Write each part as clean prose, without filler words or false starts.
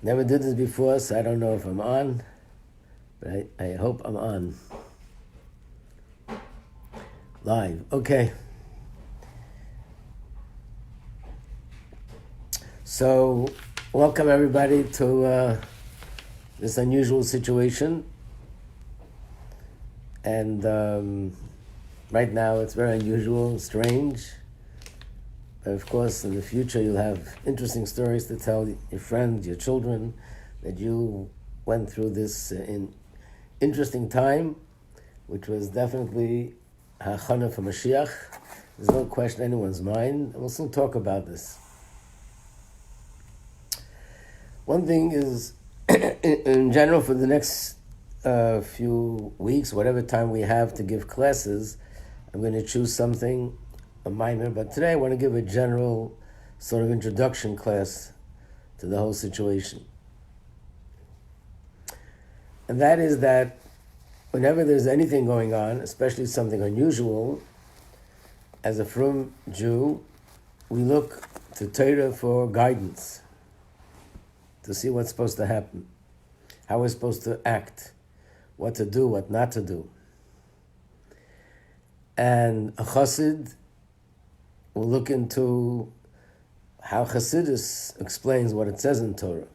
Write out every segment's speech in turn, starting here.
Never did this before, so I don't know if I'm on, but I hope I'm on. Live, okay. So, welcome everybody to this unusual situation. And right now it's very unusual, strange. But of course, in the future you'll have interesting stories to tell your friends, your children, that you went through this interesting time, which was definitely hachana for Mashiach. There's no question in anyone's mind, and we'll still talk about this. One thing is, in general, for the next few weeks, whatever time we have to give classes, I'm going to choose something, a minor, but today I want to give a general sort of introduction class to the whole situation. And that is that whenever there's anything going on, especially something unusual, as a frum Jew, we look to Torah for guidance, to see what's supposed to happen, how we're supposed to act, what to do, what not to do. And a chassid will look into how Chassidus explains what it says in Torah.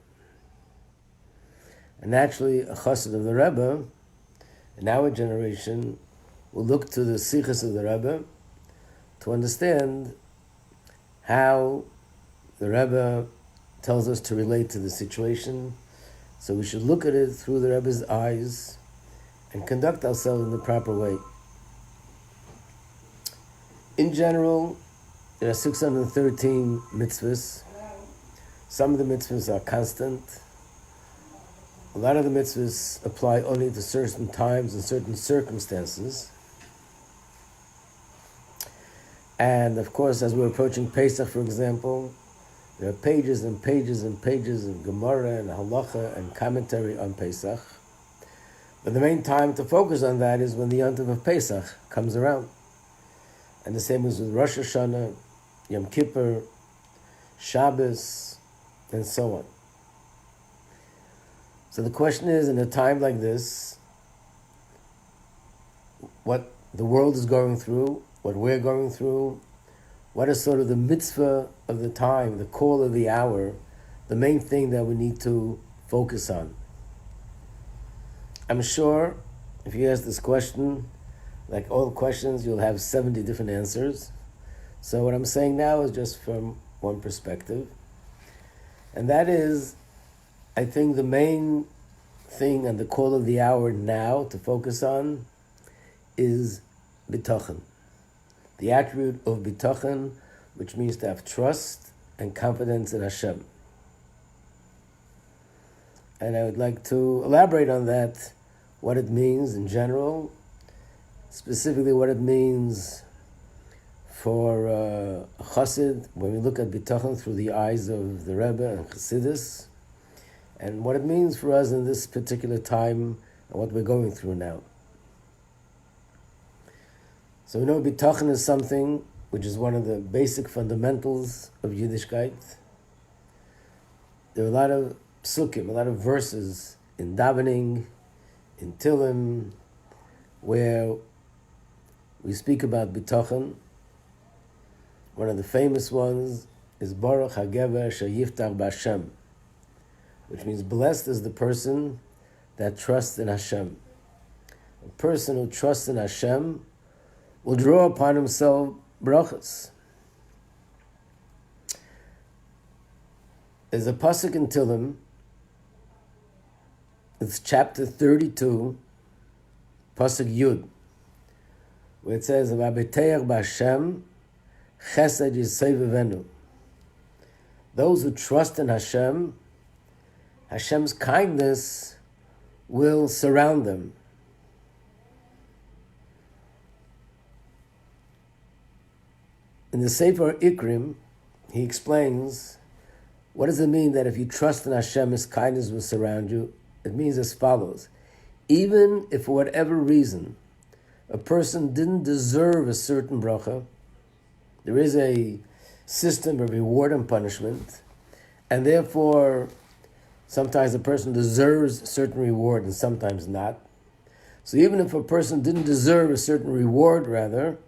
And naturally, a chassid of the Rebbe, in our generation, will look to the sichos of the Rebbe to understand how the Rebbe tells us to relate to the situation. So we should look at it through the Rebbe's eyes and conduct ourselves in the proper way. In general, there are 613 mitzvahs. Some of the mitzvahs are constant. A lot of the mitzvahs apply only to certain times and certain circumstances. And of course, as we're approaching Pesach, for example, there are pages and pages and pages of Gemara and Halacha and commentary on Pesach. But the main time to focus on that is when the Yom Tov of Pesach comes around. And the same is with Rosh Hashanah, Yom Kippur, Shabbos, and so on. So the question is, in a time like this, what the world is going through, what we're going through, what is sort of the mitzvah of the time, the call of the hour, the main thing that we need to focus on. I'm sure if you ask this question, like all questions, you'll have 70 different answers. So what I'm saying now is just from one perspective. And that is, I think the main thing and the call of the hour now to focus on is bitachon. The attribute of bitachon, which means to have trust and confidence in Hashem. And I would like to elaborate on that, what it means in general, specifically what it means for a chassid when we look at bitachon through the eyes of the Rebbe and Chassidus, and what it means for us in this particular time and what we're going through now. So we know bitachon is something which is one of the basic fundamentals of Yiddishkeit. There are a lot of psukim, a lot of verses in davening, in Tilim, where we speak about bitachon. One of the famous ones is Baruch HaGever Sheyiftach B'Hashem, which means blessed is the person that trusts in Hashem. A person who trusts in Hashem will draw upon himself brachas. There's a pasuk in Tilim, it's chapter 32, pasuk Yud, where it says, "V'abeteach b'Hashem chesed yisevivenu." Those who trust in Hashem, Hashem's kindness will surround them. In the Sefer Ikrim, he explains, what does it mean that if you trust in Hashem, His kindness will surround you? It means as follows. Even if for whatever reason a person didn't deserve a certain bracha, there is a system of reward and punishment, and therefore Sometimes a person deserves a certain reward and sometimes not. So even if a person didn't deserve a certain reward, rather,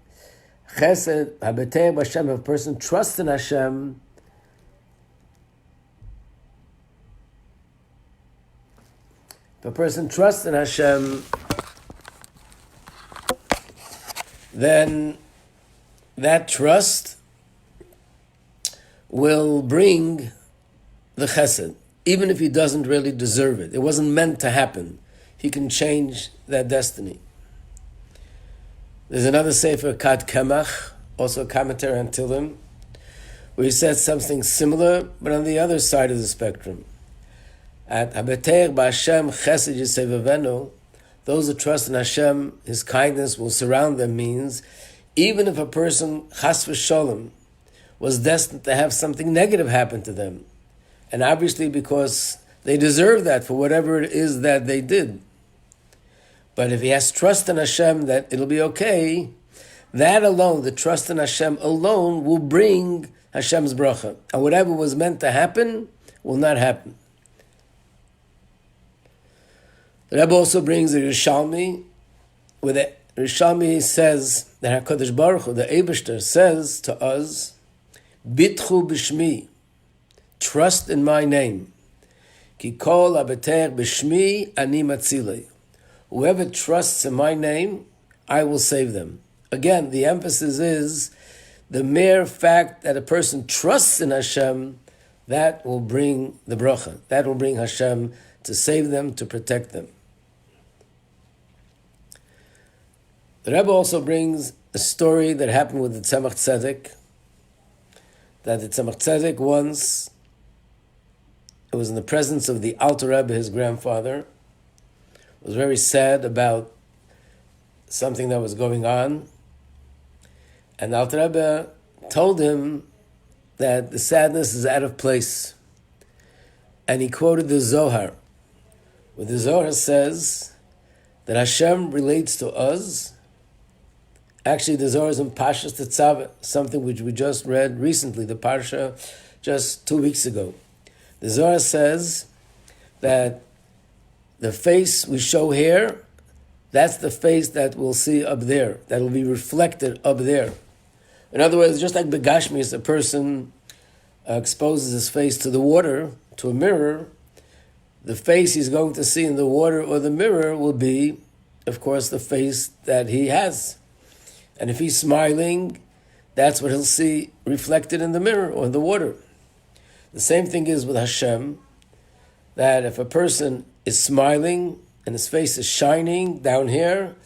chesed, habeteh b'Hashem, if a person trusts in Hashem, then that trust will bring the chesed, even if he doesn't really deserve it. It wasn't meant to happen. He can change that destiny. There's another sefer, Kad Kemach, also a commentary on Tillim, where he says something similar, but on the other side of the spectrum. At Habeter B'Hashem Chesed Yisevavenu, those who trust in Hashem, His kindness will surround them, means even if a person, chas v'sholem, was destined to have something negative happen to them, and obviously because they deserve that for whatever it is that they did. But if he has trust in Hashem that it'll be okay, that alone, the trust in Hashem alone, will bring Hashem's bracha. And whatever was meant to happen will not happen. The Rebbe also brings the Rishalmi, where the Rishalmi says that HaKadosh Baruch Hu, the Eibishter, says to us, Bitchu b'shmi, trust in my name. Ki kol abeter b'shmi ani matzilei. Whoever trusts in my name, I will save them. Again, the emphasis is the mere fact that a person trusts in Hashem, that will bring the bracha. That will bring Hashem to save them, to protect them. The Rebbe also brings a story that happened with the Tzemach Tzedek, that the Tzemach Tzedek once, it was in the presence of the Alter Rebbe, his grandfather, was very sad about something that was going on. And the Alter Rebbe told him that the sadness is out of place. And he quoted the Zohar, where the Zohar says that Hashem relates to us. Actually, the Zohar is in Parshas Tetzaveh, something which we just read recently, the Parsha just 2 weeks ago. The Zohar says that the face we show here, that's the face that we'll see up there, that will be reflected up there. In other words, just like Begashmis, a person exposes his face to the water, to a mirror, the face he's going to see in the water or the mirror will be, of course, the face that he has. And if he's smiling, that's what he'll see reflected in the mirror or in the water. The same thing is with Hashem, that if a person is smiling and his face is shining down here,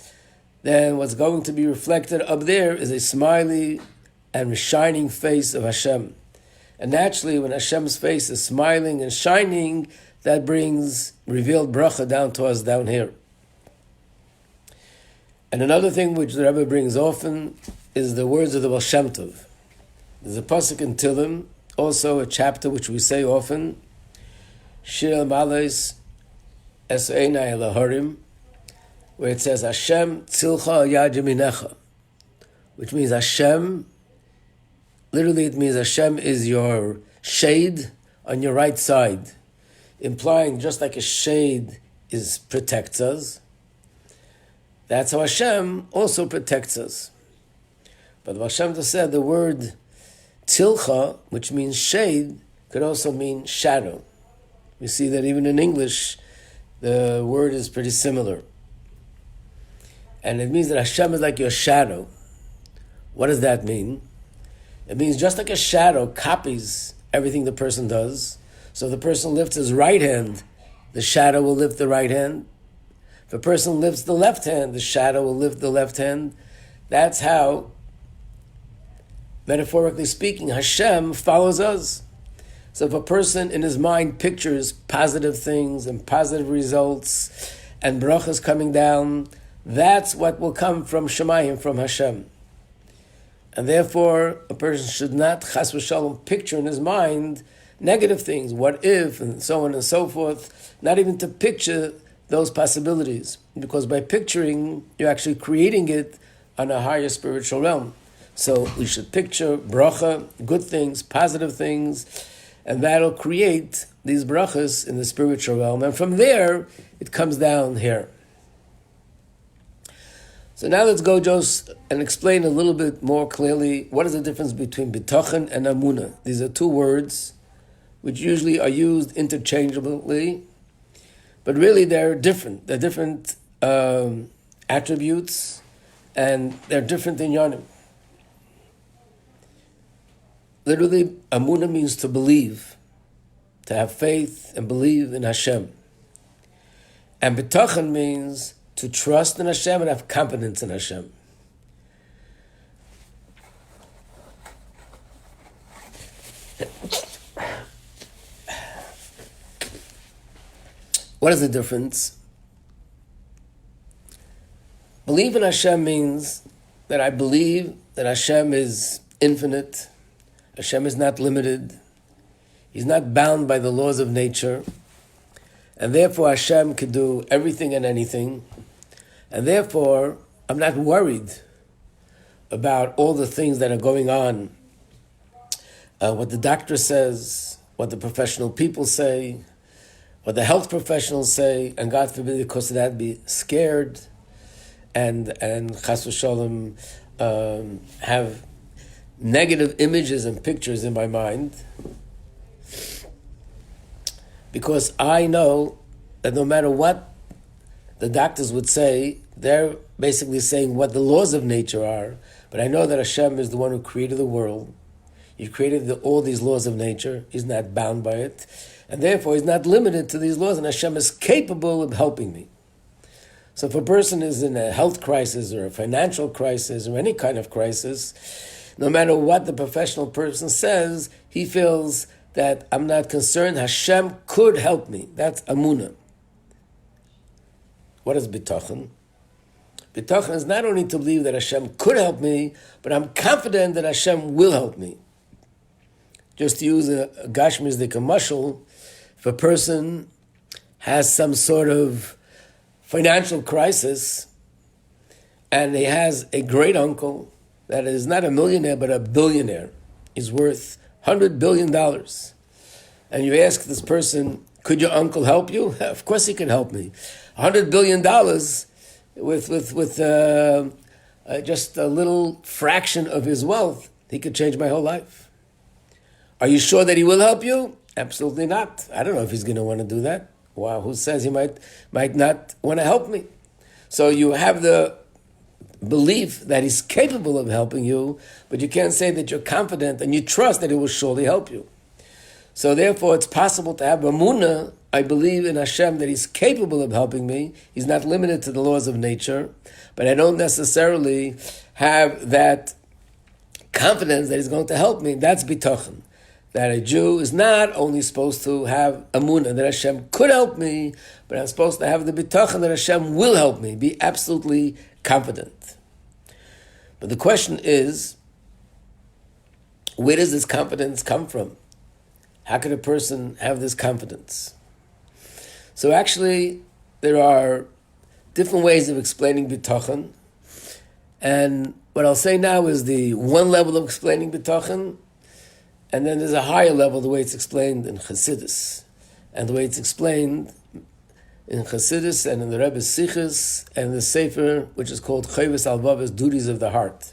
then what's going to be reflected up there is a smiley and shining face of Hashem. And naturally, when Hashem's face is smiling and shining, that brings revealed bracha down to us down here. And another thing which the Rebbe brings often is the words of the Baal Shem Tov. There's a pasuk in Tillim, also a chapter which we say often, Shir Malais Es Einai Laharim, where it says Hashem Tzilcha Al Yad Yaminecha, which means Hashem, literally it means Hashem is your shade on your right side, implying just like a shade protects us, that's how Hashem also protects us. But Hashem said the word Tzilcha, which means shade, could also mean shadow. We see that even in English, the word is pretty similar. And it means that Hashem is like your shadow. What does that mean? It means just like a shadow copies everything the person does. So if the person lifts his right hand, the shadow will lift the right hand. If a person lifts the left hand, the shadow will lift the left hand. That's how, metaphorically speaking, Hashem follows us. So if a person in his mind pictures positive things and positive results and brachas coming down, that's what will come from Shemayim, from Hashem. And therefore, a person should not, chas v'shalom, picture in his mind negative things, what if, and so on and so forth, not even to picture those possibilities. Because by picturing, you're actually creating it on a higher spiritual realm. So we should picture bracha, good things, positive things, and that'll create these brachas in the spiritual realm, and from there it comes down here. So now let's go just and explain a little bit more clearly what is the difference between bitachon and amunah. These are two words which usually are used interchangeably, but really they're different. They're different attributes, and they're different inyanim. Literally, amunah means to believe, to have faith and believe in Hashem. And bitachon means to trust in Hashem and have confidence in Hashem. What is the difference? Believe in Hashem means that I believe that Hashem is infinite, Hashem is not limited, He's not bound by the laws of nature, and therefore Hashem can do everything and anything, and therefore I'm not worried about all the things that are going on, what the doctor says, what the professional people say, what the health professionals say, and God forbid because of that be scared and chas v'sholem have negative images and pictures in my mind, because I know that no matter what the doctors would say, they're basically saying what the laws of nature are, but I know that Hashem is the one who created the world. He created all these laws of nature. He's not bound by it. And therefore, He's not limited to these laws, and Hashem is capable of helping me. So if a person is in a health crisis or a financial crisis or any kind of crisis, no matter what the professional person says, he feels that I'm not concerned. Hashem could help me. That's amunah. What is bitachon? Bitachon is not only to believe that Hashem could help me, but I'm confident that Hashem will help me. Just to use a gashmizdik mashal, if a person has some sort of financial crisis and he has a great uncle that is not a millionaire but a billionaire, he's worth $100 billion, and you ask this person, could your uncle help you? Of course he can help me. $100 billion with just a little fraction of his wealth, he could change my whole life. Are you sure that he will help you? Absolutely not. I don't know if he's going to want to do that. Wow, who says he might not want to help me? So you have the belief that he's capable of helping you, but you can't say that you're confident and you trust that he will surely help you. So therefore, it's possible to have amunah. I believe in Hashem that He's capable of helping me. He's not limited to the laws of nature, but I don't necessarily have that confidence that He's going to help me. That's bitachon. That a Jew is not only supposed to have amunah that Hashem could help me, but I'm supposed to have the bitachon that Hashem will help me. Be absolutely confident. But the question is, where does this confidence come from? How can a person have this confidence? So actually, there are different ways of explaining bitachon, and what I'll say now is the one level of explaining bitachon, and then there's a higher level, the way it's explained in Chassidus, and the way it's explained in Chassidus and in the Rebbe's Sichos and the Sefer, which is called Chayvus Alvavas, Duties of the Heart.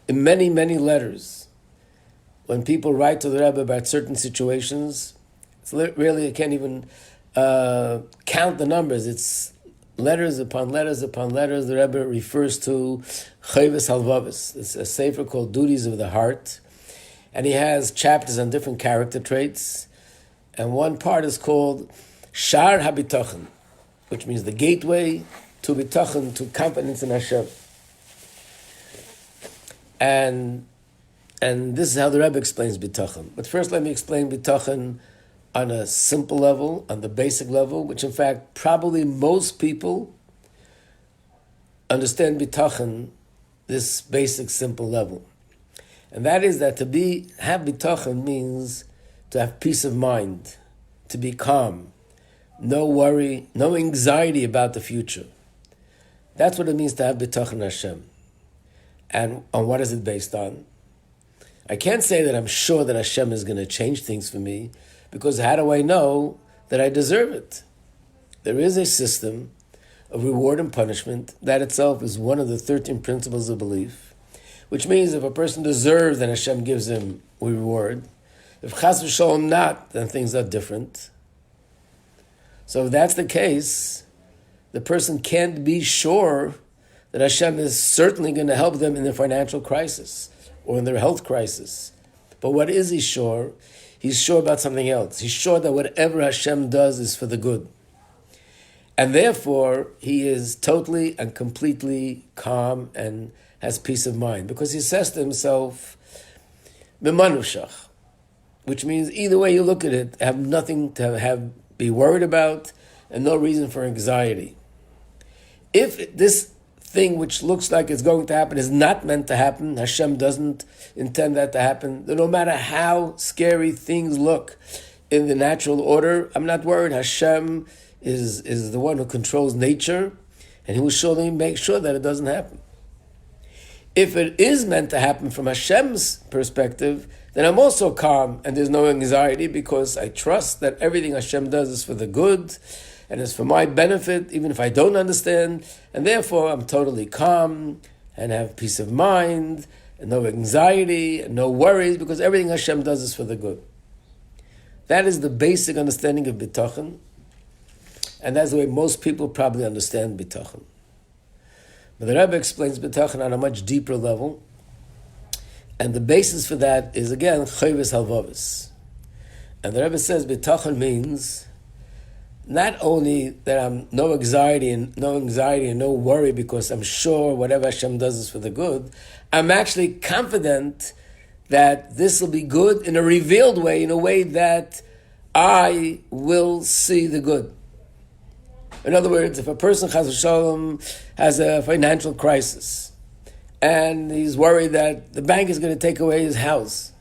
In many, many letters, when people write to the Rebbe about certain situations, it's really, I can't even count the numbers. It's letters upon letters upon letters. The Rebbe refers to Chayvus Alvavas. It's a Sefer called Duties of the Heart. And he has chapters on different character traits. And one part is called Shar HaBitachon, which means the gateway to bitachon, to confidence in Hashem. And this is how the Rebbe explains bitachon. But first let me explain bitachon on a simple level, on the basic level, which in fact probably most people understand bitachon, this basic simple level. And that is that have bitachon means to have peace of mind, to be calm, no worry, no anxiety about the future. That's what it means to have bitachon Hashem. And on what is it based on? I can't say that I'm sure that Hashem is going to change things for me, because how do I know that I deserve it? There is a system of reward and punishment. That itself is one of the 13 principles of belief, which means if a person deserves, then Hashem gives him a reward. If chas v'sholom not, then things are different. So if that's the case, the person can't be sure that Hashem is certainly going to help them in their financial crisis or in their health crisis. But what is he sure? He's sure about something else. He's sure that whatever Hashem does is for the good. And therefore, he is totally and completely calm and has peace of mind. Because he says to himself, B'manushach, which means either way you look at it, have nothing to be worried about and no reason for anxiety. If this thing which looks like it's going to happen is not meant to happen, Hashem doesn't intend that to happen, then no matter how scary things look in the natural order, I'm not worried. Hashem is the one who controls nature, and he will surely make sure that it doesn't happen. If it is meant to happen from Hashem's perspective, then I'm also calm and there's no anxiety, because I trust that everything Hashem does is for the good and is for my benefit, even if I don't understand, and therefore I'm totally calm and have peace of mind and no anxiety and no worries, because everything Hashem does is for the good. That is the basic understanding of bitachon, and that's the way most people probably understand bitachon. But the Rabbi explains bitachon on a much deeper level, and the basis for that is, again, chayvus halvavis. And the Rabbi says bitachon means not only that I'm no anxiety and no worry because I'm sure whatever Hashem does is for the good, I'm actually confident that this will be good in a revealed way, in a way that I will see the good. In other words, if a person, chas v'sholom, has a financial crisis and he's worried that the bank is going to take away his house,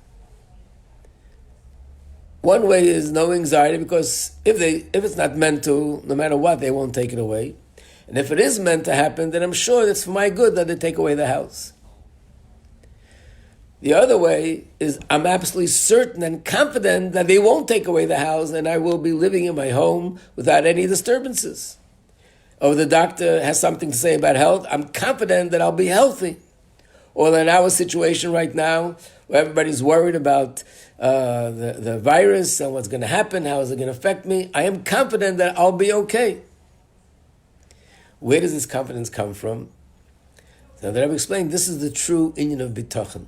one way is no anxiety, because if it's not meant to, no matter what, they won't take it away. And if it is meant to happen, then I'm sure it's for my good that they take away the house. The other way is I'm absolutely certain and confident that they won't take away the house and I will be living in my home without any disturbances. Or the doctor has something to say about health, I'm confident that I'll be healthy. Or in our situation right now, where everybody's worried about the virus and what's going to happen, how is it going to affect me, I am confident that I'll be okay. Where does this confidence come from? So that I've explained, this is the true inyan of bitachon.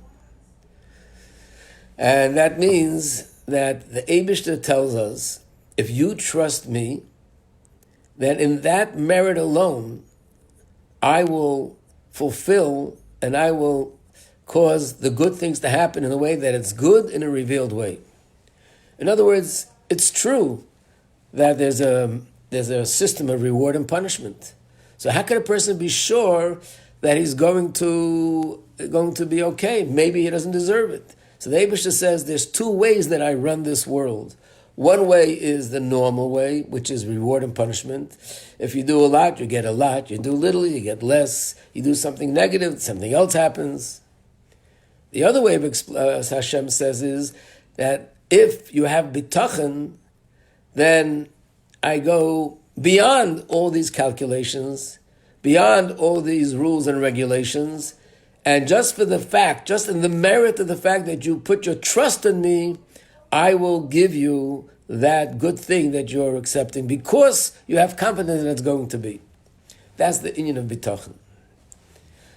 And that means that the Eibishter tells us, if you trust me, that in that merit alone, I will fulfill and I will cause the good things to happen in a way that it's good in a revealed way. In other words, it's true that there's a system of reward and punishment. So how can a person be sure that he's going to be okay? Maybe he doesn't deserve it. So the Eibishter says there's two ways that I run this world. One way is the normal way, which is reward and punishment. If you do a lot, you get a lot. You do little, you get less. You do something negative, something else happens. The other way, as Hashem says, is that if you have bitachon, then I go beyond all these calculations, beyond all these rules and regulations, and just for the fact, just in the merit of the fact that you put your trust in me, I will give you that good thing that you're accepting because you have confidence that it's going to be. That's the inyan of bitachon.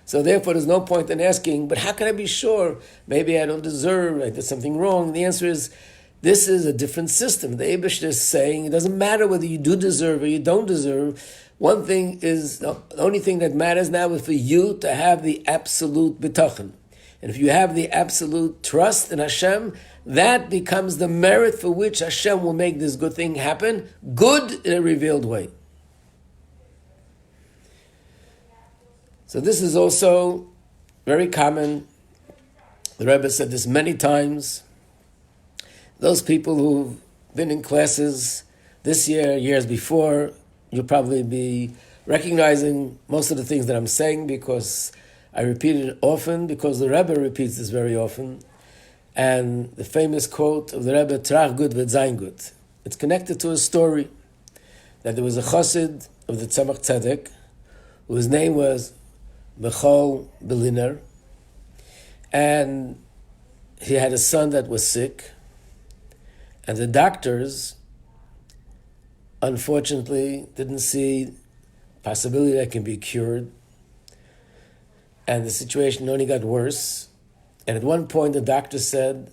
So therefore, there's no point in asking, but how can I be sure? Maybe I don't deserve, I did something wrong. The answer is, this is a different system. The Eibishter is saying, it doesn't matter whether you do deserve or you don't deserve. One thing is, the only thing that matters now is for you to have the absolute bitachon. And if you have the absolute trust in Hashem, that becomes the merit for which Hashem will make this good thing happen, good in a revealed way. So this is also very common. The Rebbe said this many times. Those people who've been in classes this year, years before, you'll probably be recognizing most of the things that I'm saying because I repeat it often, because the Rebbe repeats this very often. And the famous quote of the Rebbe, Trach gut wird sein gut. It's connected to a story that there was a chassid of the Tzemach Tzedek, whose name was Michal Beliner, and he had a son that was sick, and the doctors, unfortunately, didn't see possibility that can be cured, and the situation only got worse. And at one point, the doctor said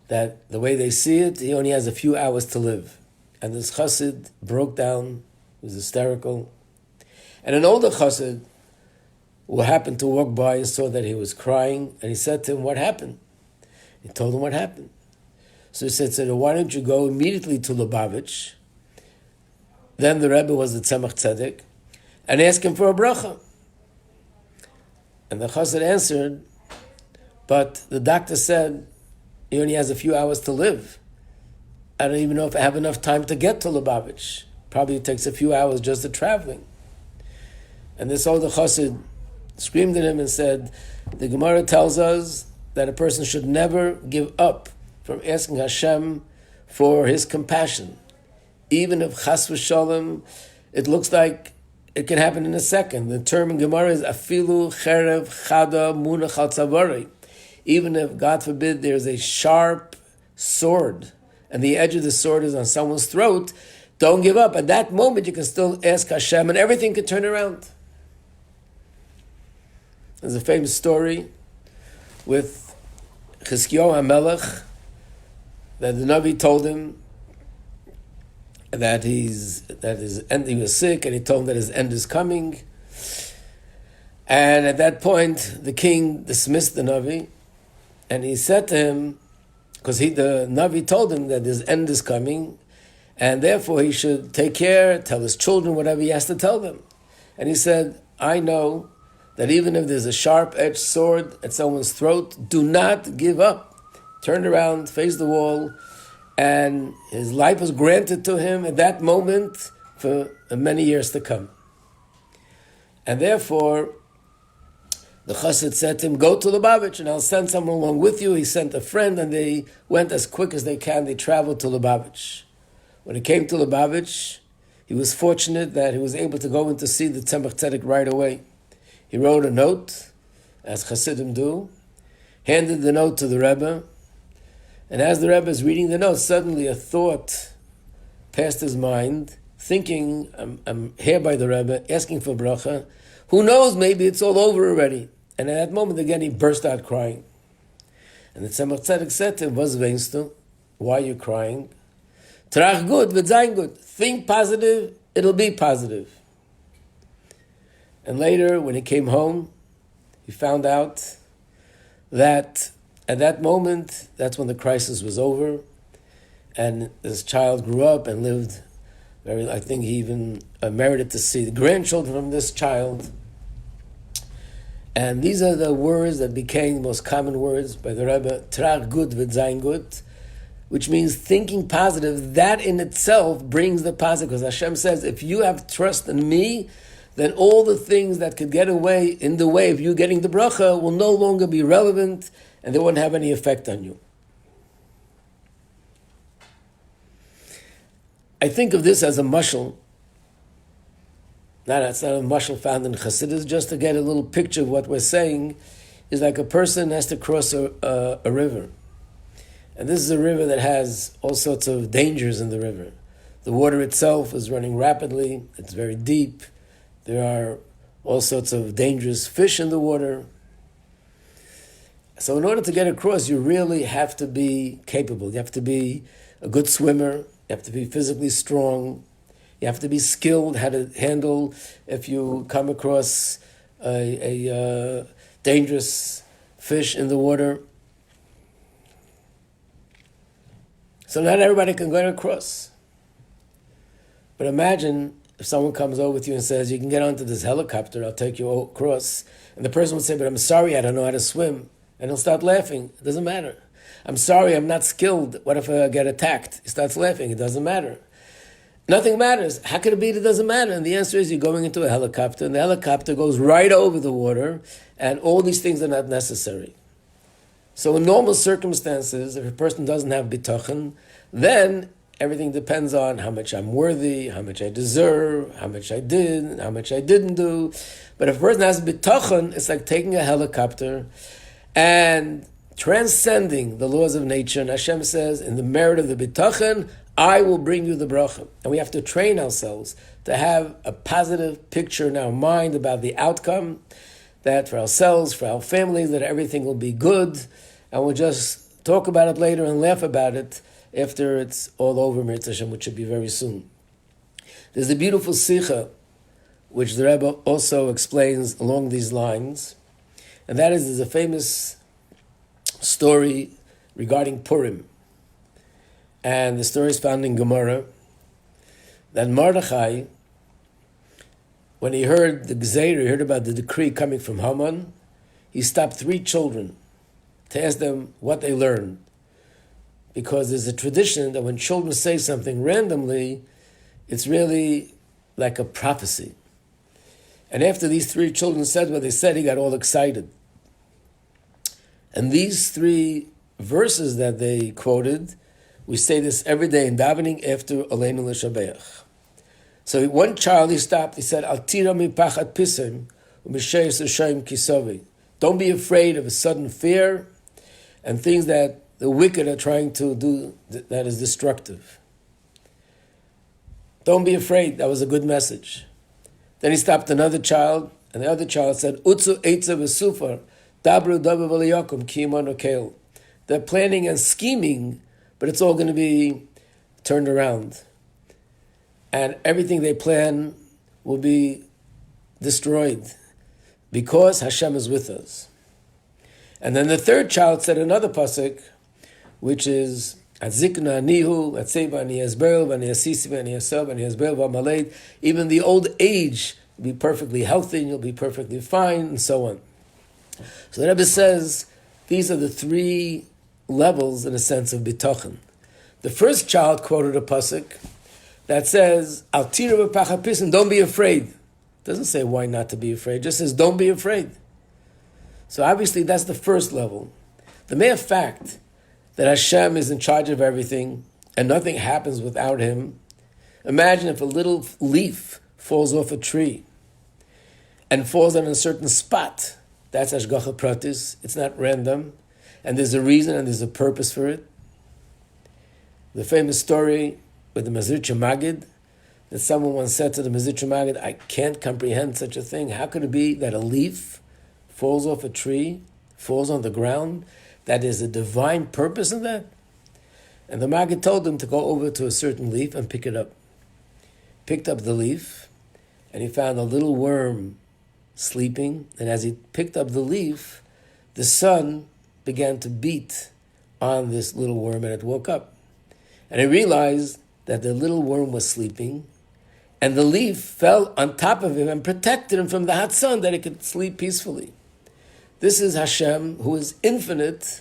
that the way they see it, he only has a few hours to live. And this chassid broke down, he was hysterical. And an older chassid who happened to walk by and saw that he was crying, and he said to him, "What happened?" He told him what happened. So he said, "Why don't you go immediately to Lubavitch?" Then the Rebbe was the Tzemach Tzedek, and ask him for a bracha. And the chassid answered, "But the doctor said he only has a few hours to live. I don't even know if I have enough time to get to Lubavitch. Probably it takes a few hours just the traveling." And this older chassid screamed at him and said, "The Gemara tells us that a person should never give up from asking Hashem for His compassion. Even if chas v'sholem, it looks like it can happen in a second. The term in Gemara is afilu cherev chada munach al tzavari. Even if, God forbid, there's a sharp sword and the edge of the sword is on someone's throat, don't give up. At that moment, you can still ask Hashem and everything can turn around." There's a famous story with Chizkiyahu HaMelech that the Navi told him that he was sick, and he told him that his end is coming. And at that point, the king dismissed the Navi, and he said to him, because the Navi told him that his end is coming, and therefore he should take care, tell his children whatever he has to tell them. And he said, "I know that even if there's a sharp-edged sword at someone's throat, do not give up. Turn around, face the wall." And his life was granted to him at that moment for many years to come. And therefore, the chassid said to him, "Go to Lubavitch and I'll send someone along with you." He sent a friend and they went as quick as they can. They traveled to Lubavitch. When he came to Lubavitch, he was fortunate that he was able to go in to see the Tzemach Tzedek right away. He wrote a note, as chassidim do, handed the note to the Rebbe, and as the Rebbe is reading the note, suddenly a thought passed his mind, thinking, I'm here by the Rebbe, asking for bracha. Who knows, maybe it's all over already. And at that moment, again, he burst out crying. And the Tzemach Tzedek said to him, "Was weinst du? Why are you crying? Trach gut, wird sein gut. Think positive, it'll be positive." And later, when he came home, he found out that at that moment, that's when the crisis was over, and this child grew up and lived I think he even merited to see the grandchildren from this child. And these are the words that became the most common words by the Rebbe, Trach gut wird sein gut, which means thinking positive. That in itself brings the positive, because Hashem says, if you have trust in me, then all the things that could get in the way of you getting the bracha will no longer be relevant, and they won't have any effect on you. I think of this as a mashal. It's not a mashal found in Chassidus, just to get a little picture of what we're saying, is like a person has to cross a river. And this is a river that has all sorts of dangers in the river. The water itself is running rapidly, it's very deep, there are all sorts of dangerous fish in the water. So in order to get across, you really have to be capable. You have to be a good swimmer, you have to be physically strong, you have to be skilled how to handle if you come across a dangerous fish in the water. So not everybody can go across. But imagine if someone comes over with you and says, you can get onto this helicopter, I'll take you across. And the person would say, but I'm sorry, I don't know how to swim. And he'll start laughing. It doesn't matter. I'm sorry, I'm not skilled. What if I get attacked? He starts laughing. It doesn't matter. Nothing matters. How could it be that it doesn't matter? And the answer is you're going into a helicopter, and the helicopter goes right over the water, and all these things are not necessary. So in normal circumstances, if a person doesn't have bitachon, then everything depends on how much I'm worthy, how much I deserve, how much I did, how much I didn't do. But if a person has bitachon, it's like taking a helicopter and transcending the laws of nature. And Hashem says, in the merit of the bitachon, I will bring you the bracha. And we have to train ourselves to have a positive picture in our mind about the outcome, that for ourselves, for our families, that everything will be good. And we'll just talk about it later and laugh about it after it's all over, Mirz Hashem, which should be very soon. There's a beautiful sikha, which the Rebbe also explains along these lines. And that is, there's a famous story regarding Purim. And the story is found in Gemara, that Mordechai, when he heard the Gzeira, he heard about the decree coming from Haman, he stopped 3 children to ask them what they learned. Because there's a tradition that when children say something randomly, it's really like a prophecy. And after these 3 children said what they said, he got all excited. And these 3 verses that they quoted, we say this every day in davening after Aleinu L'Shabeach. So one child, he stopped, he said, Al tira mi pachat pisim, u'mishayis Hashem kisovi. Don't be afraid of a sudden fear and things that the wicked are trying to do that is destructive. Don't be afraid. That was a good message. Then he stopped another child, and the other child said, Utzu eitza v'sufar, dabru dabu v'liyakum ki iman okel. They're planning and scheming, but it's all going to be turned around. And everything they plan will be destroyed because Hashem is with us. And then the third child said another pasuk, which is Azikna Nihu, Atzeva Ani Yasbel, Ani Asisi, Ani Yasav, Ani Yasbel, Vamaled. Even the old age will be perfectly healthy and you'll be perfectly fine, and so on. So the Rebbe says these are the 3 levels in a sense of bitachon. The first child quoted a pasuk that says, Al tira v'pachat pisim, don't be afraid. It doesn't say why not to be afraid, it just says don't be afraid. So obviously that's the first level. The mere fact that Hashem is in charge of everything and nothing happens without Him. Imagine if a little leaf falls off a tree and falls on a certain spot. That's Hashgacha Pratis. It's not random. And there's a reason and there's a purpose for it. The famous story with the Mezritcha Magid, that someone once said to the Mezritcha Magid, I can't comprehend such a thing. How could it be that a leaf falls off a tree, falls on the ground? That is a divine purpose in that? And the Maggid told him to go over to a certain leaf and pick it up. Picked up the leaf, and he found a little worm sleeping. And as he picked up the leaf, the sun began to beat on this little worm, and it woke up. And he realized that the little worm was sleeping, and the leaf fell on top of him and protected him from the hot sun, that he could sleep peacefully. This is Hashem, who is infinite,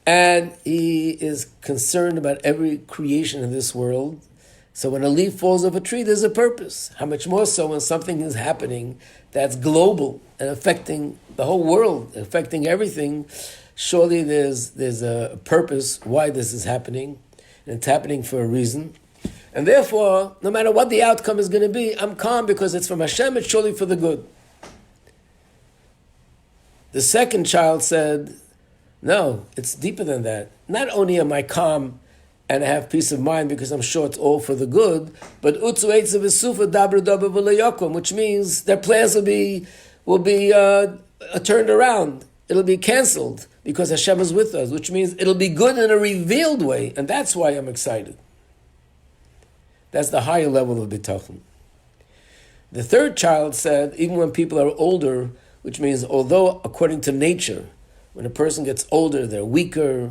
and He is concerned about every creation in this world. So when a leaf falls off a tree, there's a purpose. How much more so when something is happening that's global and affecting the whole world, affecting everything. Surely there's a purpose why this is happening, and it's happening for a reason. And therefore, no matter what the outcome is going to be, I'm calm because it's from Hashem, it's surely for the good. The second child said, no, it's deeper than that. Not only am I calm and I have peace of mind because I'm sure it's all for the good, but utzu eitzav v'sufa dabru dabu v'leyakum, which means their plans will be turned around. It'll be canceled because Hashem is with us, which means it'll be good in a revealed way, and that's why I'm excited. That's the higher level of bitachon. The third child said, even when people are older, which means although according to nature, when a person gets older, they're weaker,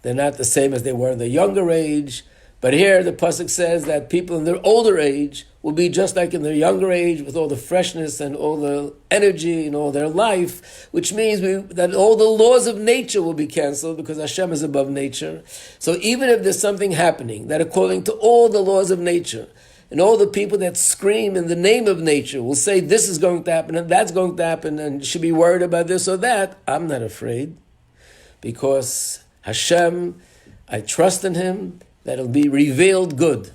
they're not the same as they were in their younger age. But here the pasuk says that people in their older age will be just like in their younger age, with all the freshness and all the energy and all their life, which means that all the laws of nature will be canceled because Hashem is above nature. So even if there's something happening that according to all the laws of nature, and all the people that scream in the name of nature will say this is going to happen and that's going to happen and should be worried about this or that, I'm not afraid. because Hashem, I trust in Him that it'll be revealed good.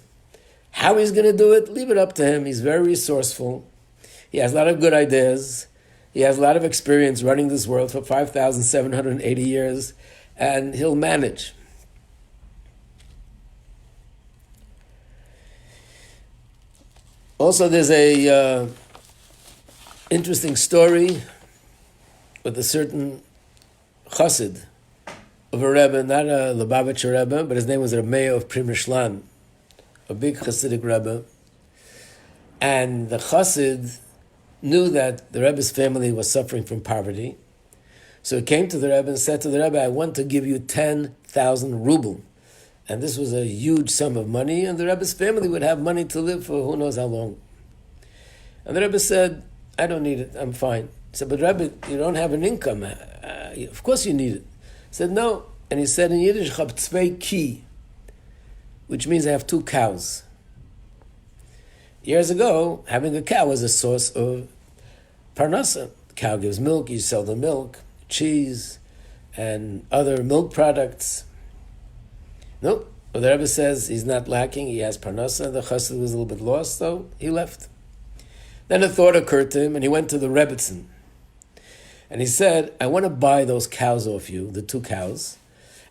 How He's going to do it, leave it up to Him. He's very resourceful. He has a lot of good ideas. He has a lot of experience running this world for 5,780 years, and He'll manage. Also, there's a interesting story with a certain chassid of a Rebbe, not a Lubavitcher Rebbe, but his name was Rabbi of Primishlan, a big Hasidic Rebbe. And the chassid knew that the Rebbe's family was suffering from poverty. So he came to the Rebbe and said to the Rebbe, I want to give you 10,000 ruble. And this was a huge sum of money, and the Rebbe's family would have money to live for who knows how long. And the Rebbe said, I don't need it, I'm fine. He said, but Rebbe, you don't have an income. Of course you need it. He said, no. And he said in Yiddish, "Chab tzvei ki," which means I have 2 cows. Years ago, having a cow was a source of parnasa. The cow gives milk, you sell the milk, cheese, and other milk products. Nope. But the Rebbe says he's not lacking, he has parnasa. The chassid was a little bit lost, so he left. Then a thought occurred to him, and he went to the Rebbitzin. And he said, I want to buy those cows off you, the 2 cows,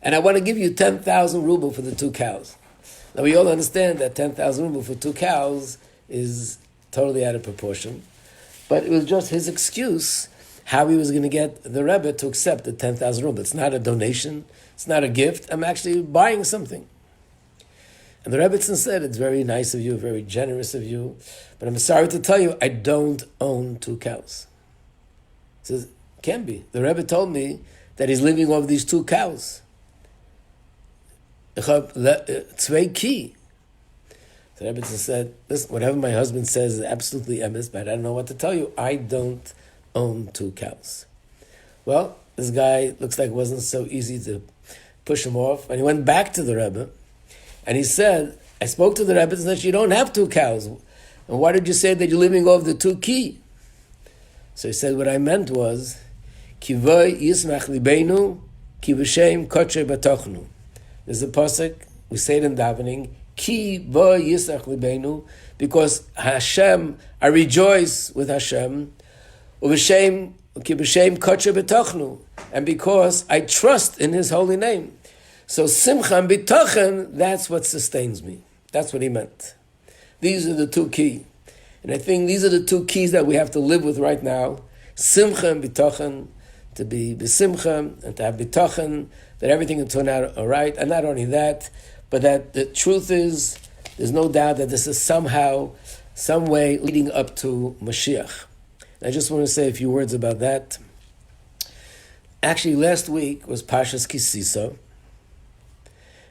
and I want to give you 10,000 ruble for the 2 cows. Now we all understand that 10,000 ruble for 2 cows is totally out of proportion, but it was just his excuse how he was going to get the Rebbe to accept the 10,000 ruble. It's not a donation, it's not a gift, I'm actually buying something. And the Rebbitzin said, it's very nice of you, very generous of you, but I'm sorry to tell you, I don't own 2 cows. He says, can be. The Rebbe told me that he's living off these 2 cows. Tzvei ki. The Rebbe said, listen, whatever my husband says is absolutely emes, but I don't know what to tell you. I don't own 2 cows. Well, this guy looks like it wasn't so easy to push him off. And he went back to the Rebbe, and he said, I spoke to the Rebbe and said, you don't have 2 cows. And why did you say that you're living off the 2 ki? So he said, what I meant was, Ki voy yismach libeinu, ki v'shem kotre batochnu. There's a pasuk, we say it in davening, Ki voy yismach libeinu, because Hashem, I rejoice with Hashem, uv'shem, ki v'shem kotre batochnu, and because I trust in His holy name. So simcha and bitochen, that's what sustains me. That's what he meant. These are the 2 keys. And I think these are the 2 keys that we have to live with right now. Simcha and bitochen, to be besimcha, and to have bitochen, that everything will turn out all right. And not only that, but that the truth is, there's no doubt that this is somehow, some way leading up to Mashiach. I just want to say a few words about that. Actually, last week was Parshas Kisisa.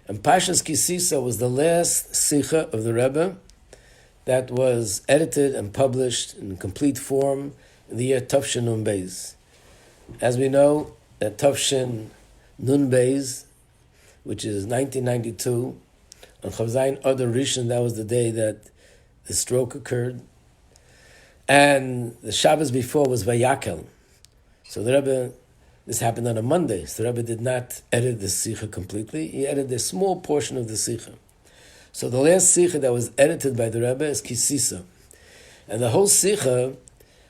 And Parshas Kisisa was the last Sicha of the Rebbe that was edited and published in complete form in the year Tafshin Nun Beis. As we know, that Tafshin Nun Beis, which is 1992, on Chav Zayin Adar Rishon, that was the day that the stroke occurred. And the Shabbos before was Vayakel. So the Rebbe, this happened on a Monday, so the Rebbe did not edit the Sicha completely. He edited a small portion of the Sicha. So the last Sicha that was edited by the Rebbe is Kisisa. And the whole Sicha,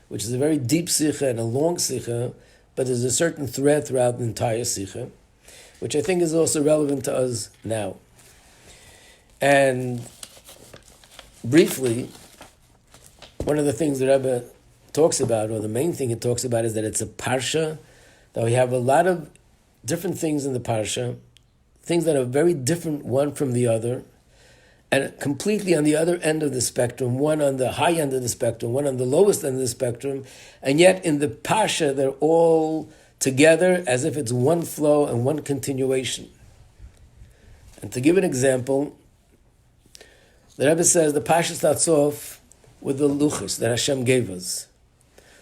which is a very deep Sicha and a long Sicha, but there's a certain thread throughout the entire Sicha, which I think is also relevant to us now. And briefly, one of the things the Rebbe talks about, or the main thing it talks about, is that it's a parsha, that we have a lot of different things in the parsha, things that are very different one from the other, and completely on the other end of the spectrum, one on the high end of the spectrum, one on the lowest end of the spectrum, and yet in the parsha they're all together as if it's one flow and one continuation. And to give an example, the Rebbe says the parsha starts off with the luchos that Hashem gave us.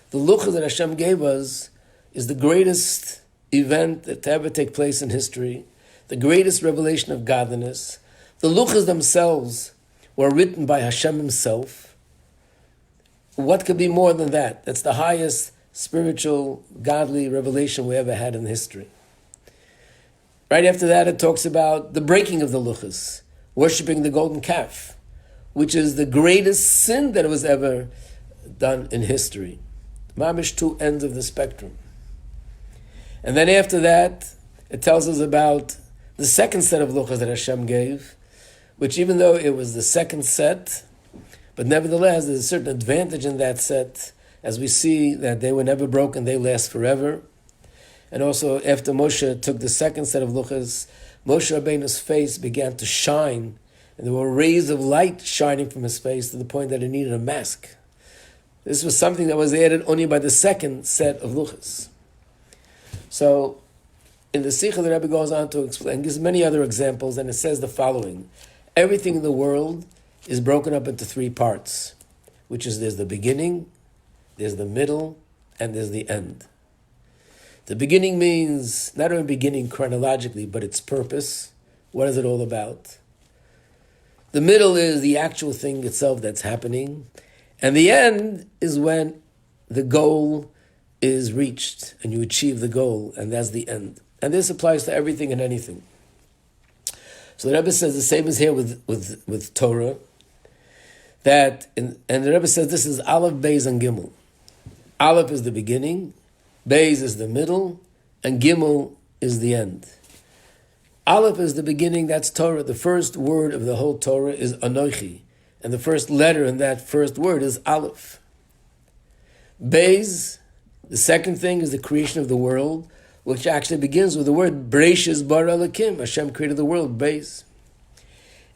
The luchos that Hashem gave us is the greatest event that to ever take place in history, the greatest revelation of godliness. The luchos themselves were written by Hashem Himself. What could be more than that? That's the highest spiritual, godly revelation we ever had in history. Right after that, it talks about the breaking of the luchos, worshipping the golden calf, which is the greatest sin that was ever done in history. Mamish, two ends of the spectrum. And then after that, it tells us about the second set of luchos that Hashem gave, which even though it was the second set, but nevertheless, there's a certain advantage in that set, as we see that they were never broken, they last forever. And also, after Moshe took the second set of luchos, Moshe Rabbeinu's face began to shine, and there were rays of light shining from his face to the point that he needed a mask. This was something that was added only by the second set of luchos. So, in the Sikha, the Rabbi goes on to explain, gives many other examples, and it says the following. Everything in the world is broken up into three parts, which is there's the beginning, there's the middle, and there's the end. The beginning means not only beginning chronologically, but its purpose. What is it all about? The middle is the actual thing itself that's happening. And the end is when the goal is reached and you achieve the goal, and that's the end. And this applies to everything and anything. So the Rebbe says the same is here with Torah. And the Rebbe says this is Alef, Beis, and Gimmel. Alef is the beginning, Beis is the middle, and Gimmel is the end. Alef is the beginning, that's Torah. The first word of the whole Torah is Anochi. And the first letter in that first word is Alef. Beis, the second thing, is the creation of the world, which actually begins with the word Breishis bara Elokim. Hashem created the world, Beis.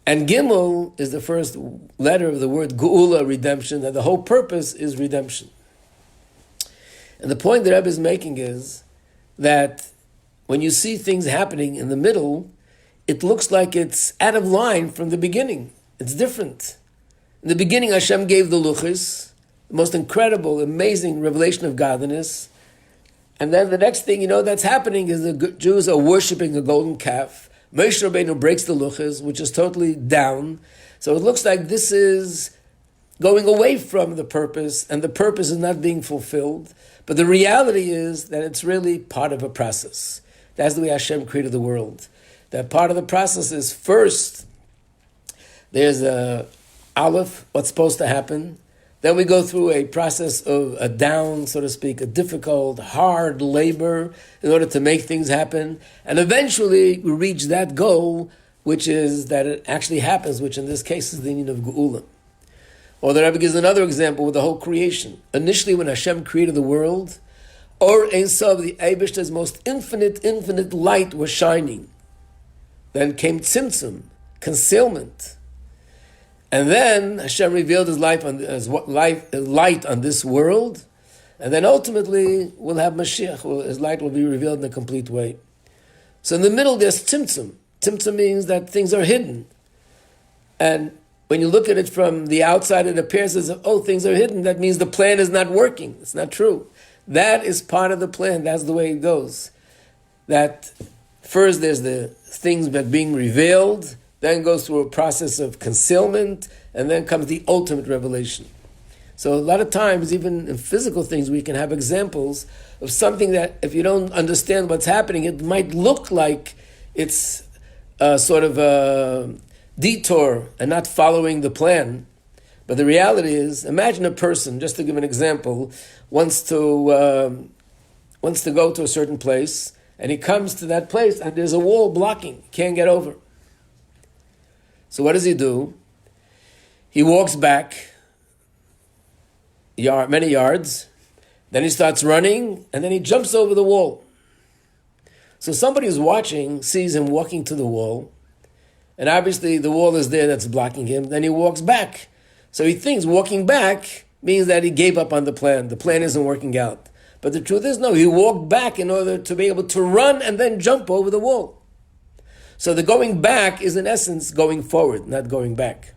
And Gimmel is the first letter of the word Geula, redemption, and the whole purpose is redemption. And the point that Rebbe is making is that when you see things happening in the middle, it looks like it's out of line from the beginning. It's different. In the beginning, Hashem gave the luchos, the most incredible, amazing revelation of godliness. And then the next thing that's happening is the Jews are worshiping a golden calf. Moshe Rabbeinu breaks the luchos, which is totally down. So it looks like this is going away from the purpose, and the purpose is not being fulfilled. But the reality is that it's really part of a process. That's the way Hashem created the world. That part of the process is first, there's a Alef, what's supposed to happen. Then we go through a process of a down, so to speak, a difficult, hard labor in order to make things happen. And eventually we reach that goal, which is that it actually happens, which in this case is the meaning of Geula. Or the Rabbi gives another example with the whole creation. Initially, when Hashem created the world, Or Ein Sof, the Eibishter's most infinite light was shining. Then came Tzimtzum, concealment. And then Hashem revealed His light on this world, and then ultimately we'll have Mashiach. His light will be revealed in a complete way. So in the middle there's Tzimtzum. Tzimtzum means that things are hidden. And when you look at it from the outside, it appears as if, things are hidden. That means the plan is not working. It's not true. That is part of the plan. That's the way it goes. That first there's the things that being revealed, then goes through a process of concealment, and then comes the ultimate revelation. So a lot of times, even in physical things, we can have examples of something that if you don't understand what's happening, it might look like it's sort of a detour and not following the plan. But the reality is, imagine a person, just to give an example, wants to go to a certain place, and he comes to that place, and there's a wall blocking, he can't get over. So what does he do? He walks back many yards, then he starts running, and then he jumps over the wall. So somebody who's watching sees him walking to the wall, and obviously the wall is there that's blocking him, then he walks back. So he thinks walking back means that he gave up on the plan. The plan isn't working out. But the truth is, no, he walked back in order to be able to run and then jump over the wall. So the going back is in essence going forward, not going back.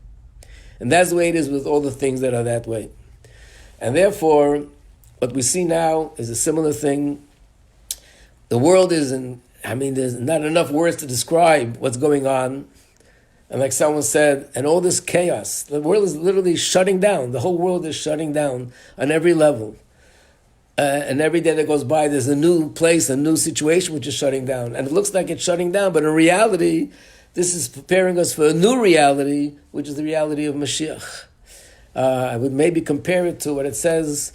And that's the way it is with all the things that are that way. And therefore, what we see now is a similar thing. The world there's not enough words to describe what's going on. And like someone said, and all this chaos, the world is literally shutting down. The whole world is shutting down on every level. and every day that goes by, there's a new place, a new situation which is shutting down. And it looks like it's shutting down, but in reality, this is preparing us for a new reality, which is the reality of Mashiach. I would maybe compare it to what it says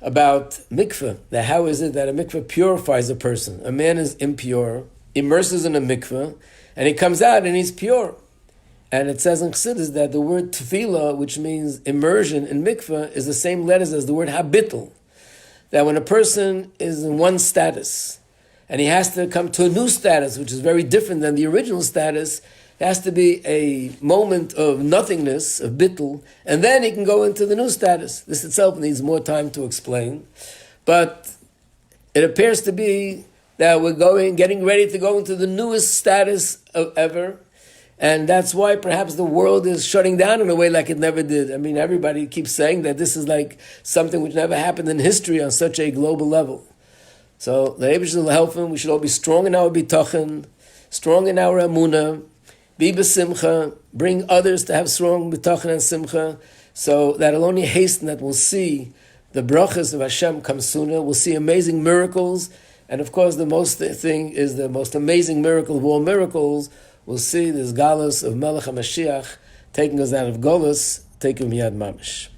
about mikveh, that how is it that a mikveh purifies a person? A man is impure, immerses in a mikveh, and he comes out and he's pure. And it says in Chassidus that the word tefillah, which means immersion in mikveh, is the same letters as the word habitl. That when a person is in one status, and he has to come to a new status, which is very different than the original status, it has to be a moment of nothingness, of bittul, and then he can go into the new status. This itself needs more time to explain. But it appears to be that we're getting ready to go into the newest status of ever. And that's why perhaps the world is shutting down in a way like it never did. I mean, everybody keeps saying that this is like something which never happened in history on such a global level. So the Rebbe will help him. We should all be strong in our bitachon, strong in our emunah, be besimcha, bring others to have strong bitachon and simcha, so that it'll only hasten that we'll see the brachas of Hashem come sooner. We'll see amazing miracles. And of course, the most amazing miracle of all miracles, we'll see this galus of Melech HaMashiach taking us out of Golus, taking Miyad Mamish.